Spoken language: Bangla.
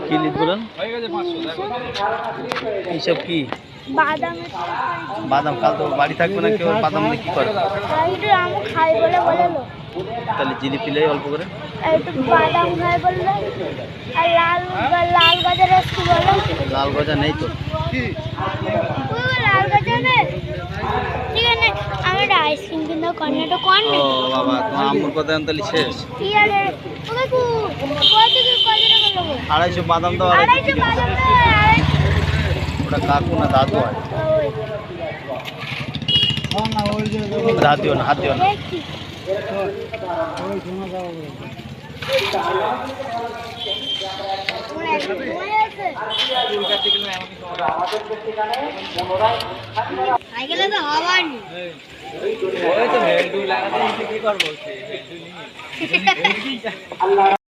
কি লিদ বলেন? এইসব কি বাদাম? বাদাম কাল তো বাড়ি থাকবে না, কেউ বাদাম দিয়ে কি করে? খাই বলে বললো তাহলে জিলিপি অল্প করে একটু বাদাম খাই বললো। আর লাল গাজা রেসিপি বলো। লাল গজা নেই তো। লাল গাজা নেই, ঠিক আছে। আমি একটা আইসক্রিম কিনবো, কর্নাটো কর্ন। ও বাবা, তোমার আম্মুর কথা তাহলে শেষ। ঠিক আছে, ওকে কত টাকা নেবো? 250 বাদাম দাও। 250 বাদাম দাও। ওটা কাকু না দাদু হয়? হাত দিও না, হাত দিও না। সাইকেলে তো হাওয়া নেই। ওই তো হেলডু লাগাতে কি করবো?